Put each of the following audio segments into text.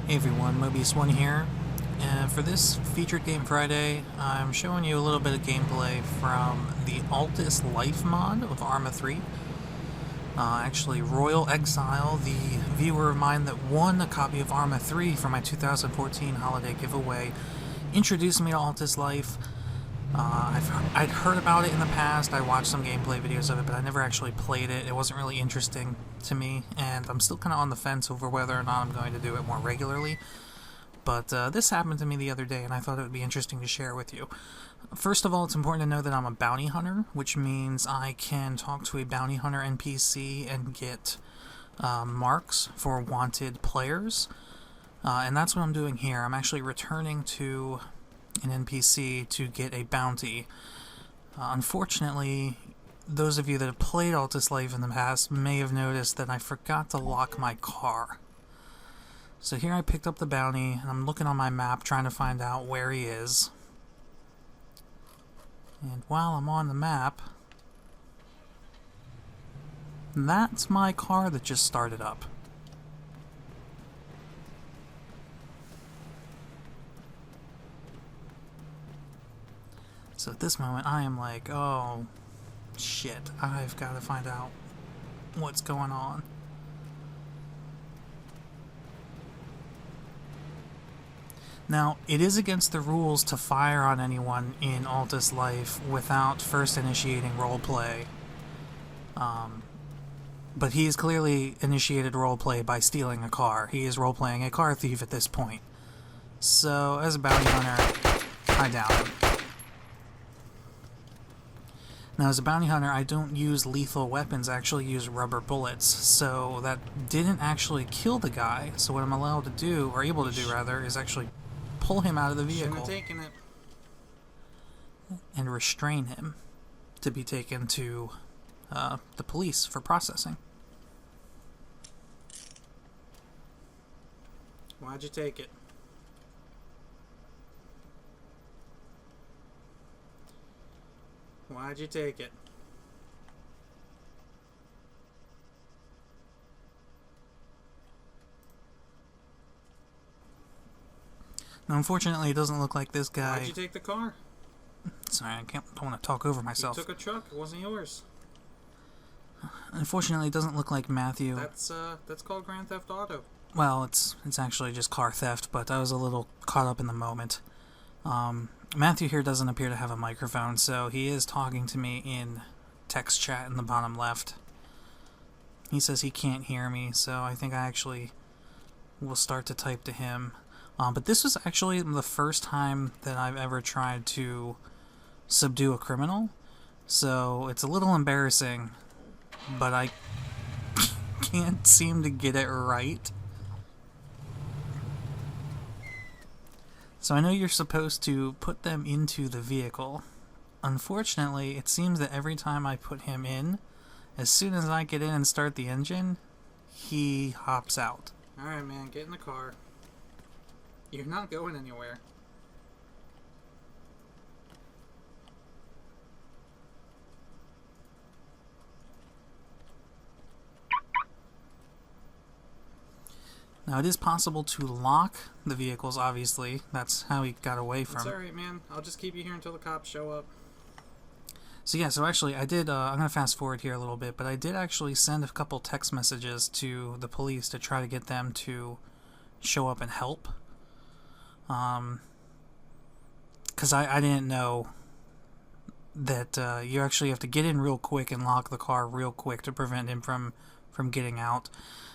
Hey everyone, Mobius1 here, and for this Featured Game Friday, I'm showing you a little bit of gameplay from the Altis Life mod of Arma 3. Actually, Royal Exile, the viewer of mine that won a copy of Arma 3 for my 2014 holiday giveaway, introduced me to Altis Life. I'd heard about it in the past, I watched some gameplay videos of it, but I never actually played it. It wasn't really interesting to me, and I'm still kind of on the fence over whether or not I'm going to do it more regularly. But this happened to me the other day, and I thought it would be interesting to share with you. First of all, it's important to know that I'm a bounty hunter, which means I can talk to a bounty hunter NPC and get marks for wanted players. And that's what I'm doing here. I'm actually returning to an NPC to get a bounty. Unfortunately, those of you that have played Altis Life in the past may have noticed that I forgot to lock my car. So here I picked up the bounty, and I'm looking on my map trying to find out where he is. And while I'm on the map, that's my car that just started up. So at this moment, I am like, oh, shit, I've got to find out what's going on. Now, it is against the rules to fire on anyone in Altis Life without first initiating roleplay. But he has clearly initiated roleplay by stealing a car. He is roleplaying a car thief at this point. So, as a bounty hunter, I down him. Now, as a bounty hunter, I don't use lethal weapons, I actually use rubber bullets, so that didn't actually kill the guy. So what I'm allowed to do, or able to do rather, is actually pull him out of the vehicle and restrain him to be taken to the police for processing. Why'd you take it? Why'd you take it? Now, unfortunately, it doesn't look like this guy... Why'd you take the car? Sorry, I don't want to talk over myself. You took a truck. It wasn't yours. Unfortunately, it doesn't look like Matthew... That's called Grand Theft Auto. Well, it's actually just car theft, but I was a little caught up in the moment. Matthew here doesn't appear to have a microphone, so he is talking to me in text chat in the bottom left. He says he can't hear me, so I think I actually will start to type to him. But this was actually the first time that I've ever tried to subdue a criminal, so it's a little embarrassing, but I can't seem to get it right. So I know you're supposed to put them into the vehicle. Unfortunately, it seems that every time I put him in, as soon as I get in and start the engine, he hops out. Alright, man, get in the car. You're not going anywhere. Now, it is possible to lock the vehicles, obviously. That's how he got away from... It's alright, man. I'll just keep you here until the cops show up. So yeah, so actually I did, I'm going to fast forward here a little bit, but I did actually send a couple text messages to the police to try to get them to show up and help. Because I didn't know that you actually have to get in real quick and lock the car real quick to prevent him from getting out.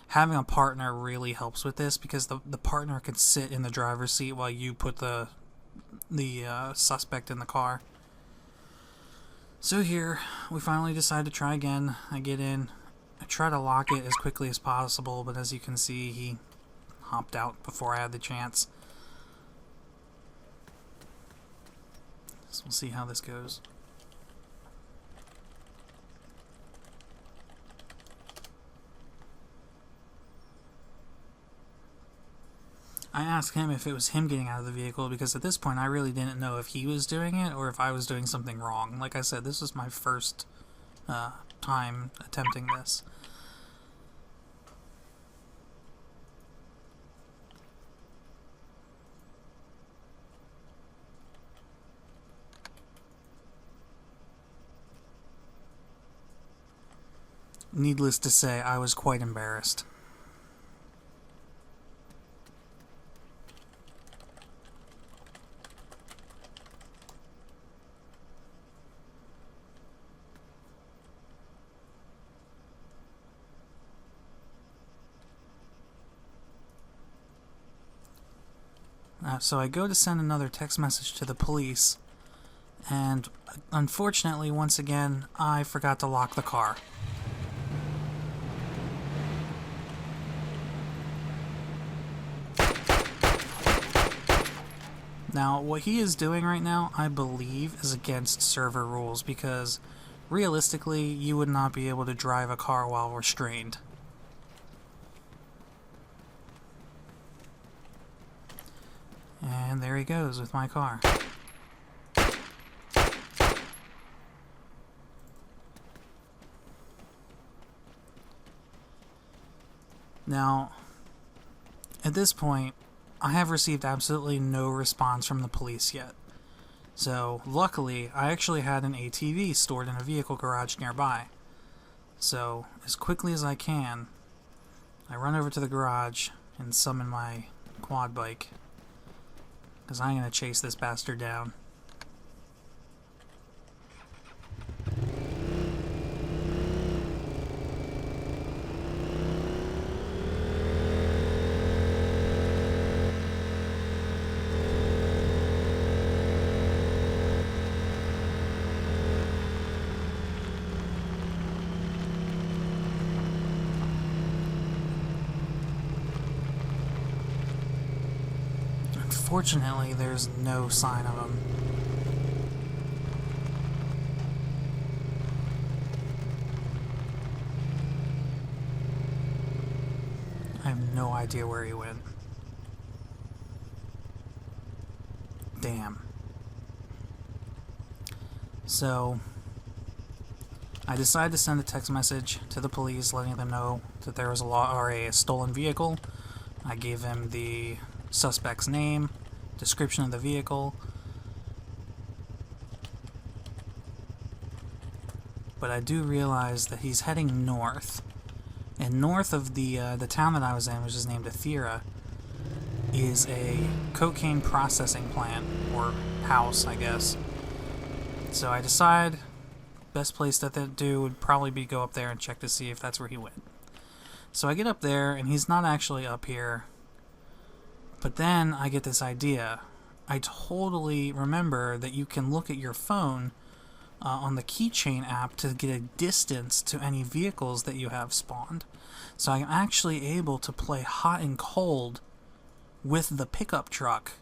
Having a partner really helps with this, because the partner can sit in the driver's seat while you put the suspect in the car. So here, we finally decide to try again. I get in, I try to lock it as quickly as possible, but as you can see, he hopped out before I had the chance. So we'll see how this goes. I asked him if it was him getting out of the vehicle, because at this point I really didn't know if he was doing it or if I was doing something wrong. Like I said, this was my first time attempting this. Needless to say, I was quite embarrassed. So I go to send another text message to the police, and unfortunately, once again, I forgot to lock the car. Now, what he is doing right now, I believe, is against server rules, because realistically, you would not be able to drive a car while restrained. And there he goes with my car. Now, at this point, I have received absolutely no response from the police yet. So, luckily, I actually had an ATV stored in a vehicle garage nearby. So, as quickly as I can, I run over to the garage and summon my quad bike, because I'm going to chase this bastard down. Unfortunately, there's no sign of him. I have no idea where he went. Damn. So, I decided to send a text message to the police letting them know that there was a stolen vehicle. I gave him the suspect's name, description of the vehicle, but I do realize that he's heading north, and north of the town that I was in, which is named Athira, is a cocaine processing plant, or house, I guess. So I decide best place to do would probably be go up there and check to see if that's where he went. So I get up there, and he's not actually up here. But then I get this idea. I totally remember that you can look at your phone on the keychain app to get a distance to any vehicles that you have spawned. So I'm actually able to play hot and cold with the pickup truck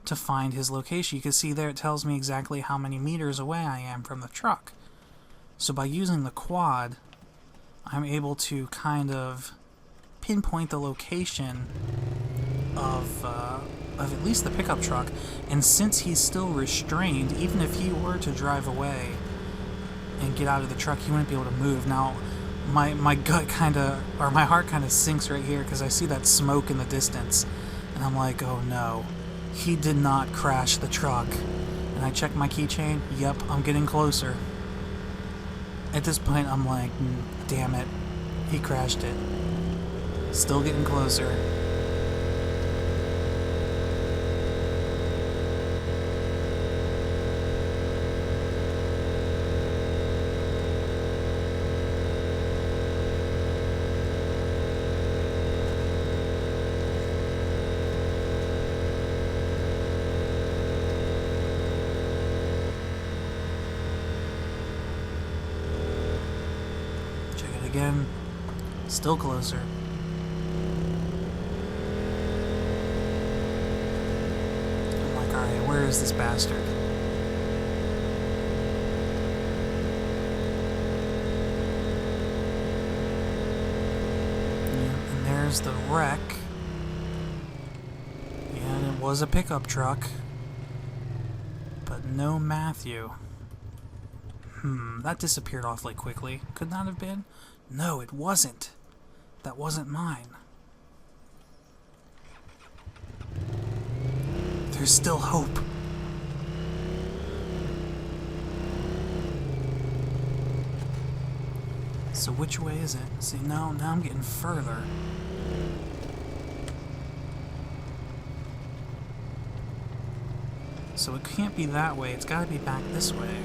to find his location. You can see there it tells me exactly how many meters away I am from the truck. So by using the quad, I'm able to kind of pinpoint the location of at least the pickup truck, and since he's still restrained, even if he were to drive away and get out of the truck, he wouldn't be able to move. Now, my gut or my heart kind of sinks right here, because I see that smoke in the distance, and I'm like, oh no, he did not crash the truck. And I check my keychain, yep, I'm getting closer. At this point, I'm like, damn it, he crashed it. Still getting closer. Check it again. Still closer. I'm like, alright, where is this bastard? Yeah, and there's the wreck. And it was a pickup truck. But no Matthew. That disappeared awfully quickly. Could not have been? No, it wasn't. That wasn't mine. There's still hope. So which way is it? See, now I'm getting further. So it can't be that way, it's gotta be back this way.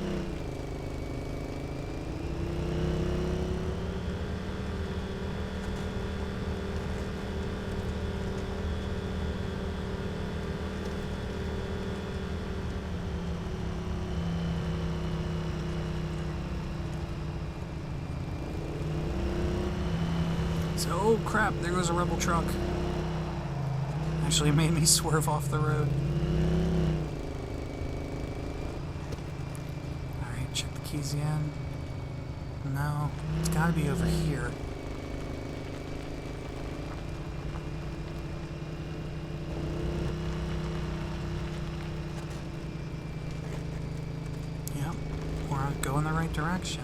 So, oh crap, there goes a rebel truck. Actually made me swerve off the road. Alright, check the keys again. No, it's gotta be over here. Yep, we're going in the right direction.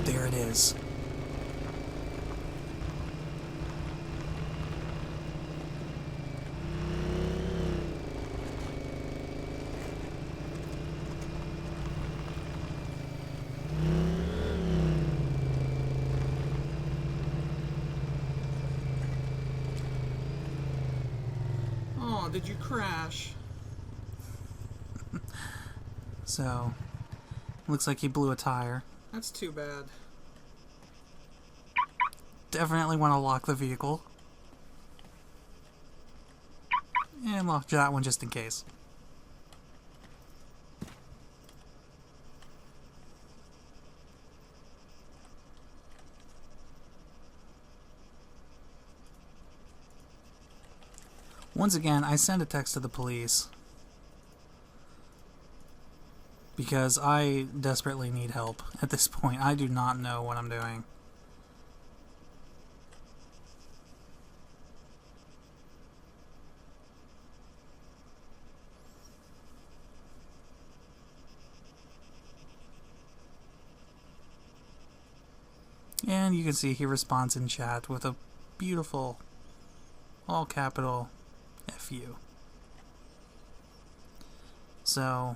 There it is. Oh, did you crash? So, looks like he blew a tire. That's too bad. Definitely want to lock the vehicle. And lock that one just in case. Once again, I send a text to the police because I desperately need help at this point. I do not know what I'm doing. And you can see he responds in chat with a beautiful, all capital, FU. So,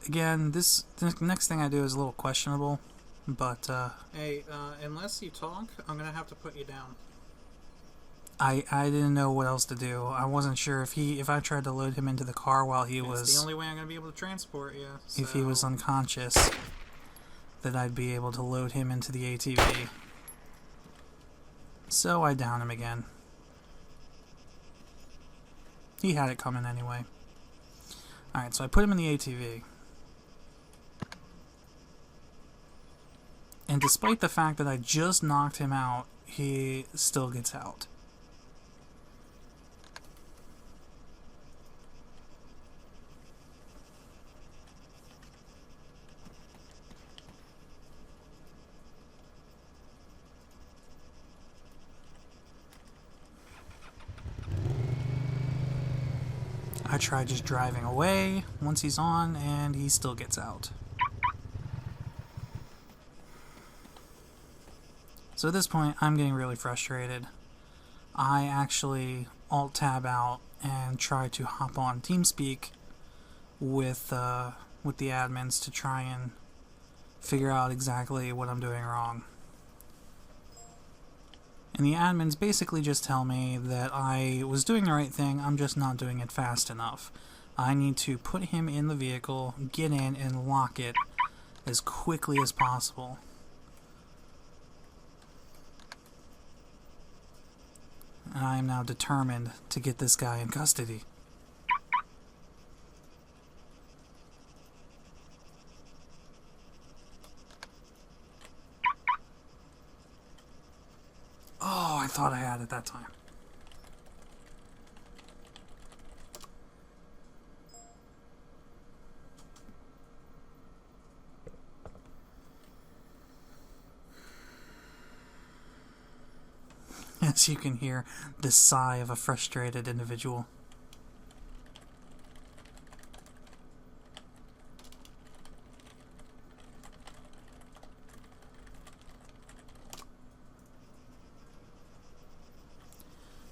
again, the next thing I do is a little questionable, but Hey, unless you talk, I'm gonna have to put you down. I didn't know what else to do. I wasn't sure if I tried to load him into the car while he It's was the only way I'm gonna be able to transport you. if he was so- unconscious, that I'd be able to load him into the ATV. So I down him again. He had it coming anyway. Alright, so I put him in the ATV. And despite the fact that I just knocked him out, he still gets out. I try just driving away once he's on, and he still gets out. So at this point, I'm getting really frustrated. I actually alt-tab out and try to hop on TeamSpeak with the admins to try and figure out exactly what I'm doing wrong. And the admins basically just tell me that I was doing the right thing, I'm just not doing it fast enough. I need to put him in the vehicle, get in, and lock it as quickly as possible. And I am now determined to get this guy in custody. Oh, I thought I had it that time. As you can hear, the sigh of a frustrated individual.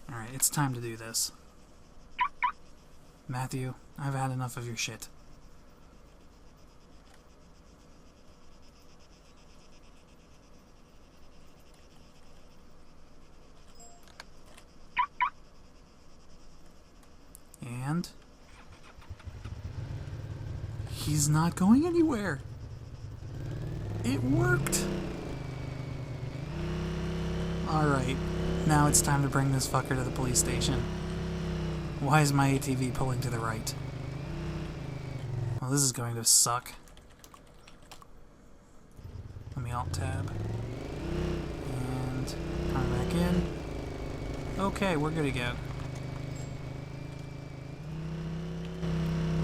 Alright, it's time to do this. Matthew, I've had enough of your shit. He's not going anywhere. It worked. Alright, now it's time to bring this fucker to the police station. Why is my ATV pulling to the right? Well, this is going to suck. Let me Alt-Tab. And come back in. Okay, we're good to go.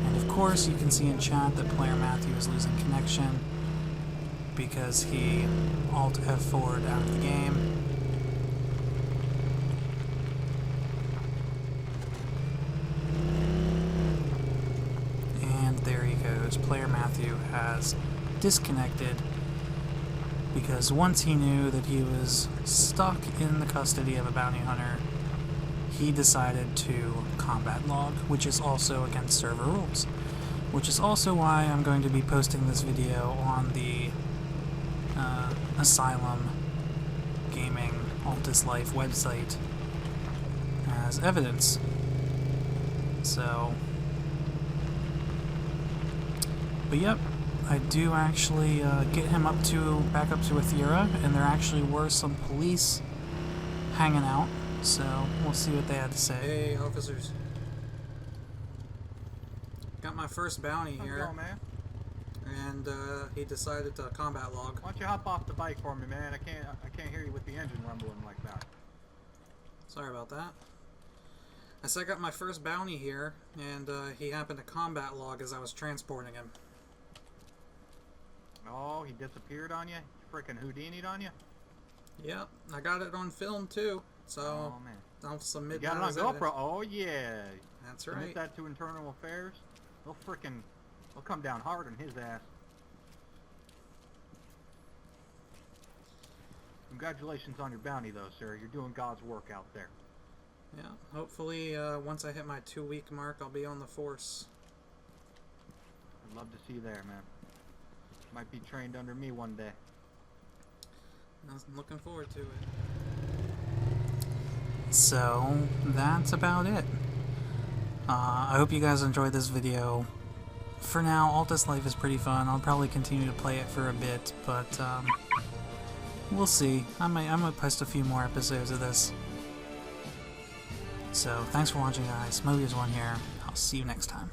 And of course, you can see in chat that player Matthew is losing connection because he Alt F4'd out of the game. And there he goes. Player Matthew has disconnected because once he knew that he was stuck in the custody of a bounty hunter, he decided to combat log, which is also against server rules. Which is also why I'm going to be posting this video on the Asylum Gaming Altis Life website as evidence. So, but yep, I do actually get him back up to Athera, and there actually were some police hanging out, so we'll see what they had to say. Hey, officers. Got my first bounty How's it here, going, man? and he decided to combat log. Why don't you hop off the bike for me, man? I can't hear you with the engine rumbling like that. Sorry about that. I said I got my first bounty here, and he happened to combat log as I was transporting him. Oh, he disappeared on you? Freaking Houdini'd on you? Yep, I got it on film too, so Oh, man. I'll submit You got it that on as evidence. GoPro? Oh, yeah. That's Submit right. that to Internal Affairs. They'll come down hard on his ass. Congratulations on your bounty, though, sir. You're doing God's work out there. Yeah, hopefully once I hit my 2-week mark, I'll be on the force. I'd love to see you there, man. Might be trained under me one day. I'm looking forward to it. So, that's about it. I hope you guys enjoyed this video. For now, Altis Life is pretty fun. I'll probably continue to play it for a bit, but we'll see. I might post a few more episodes of this. So, thanks for watching, guys. Mobius1 here. I'll see you next time.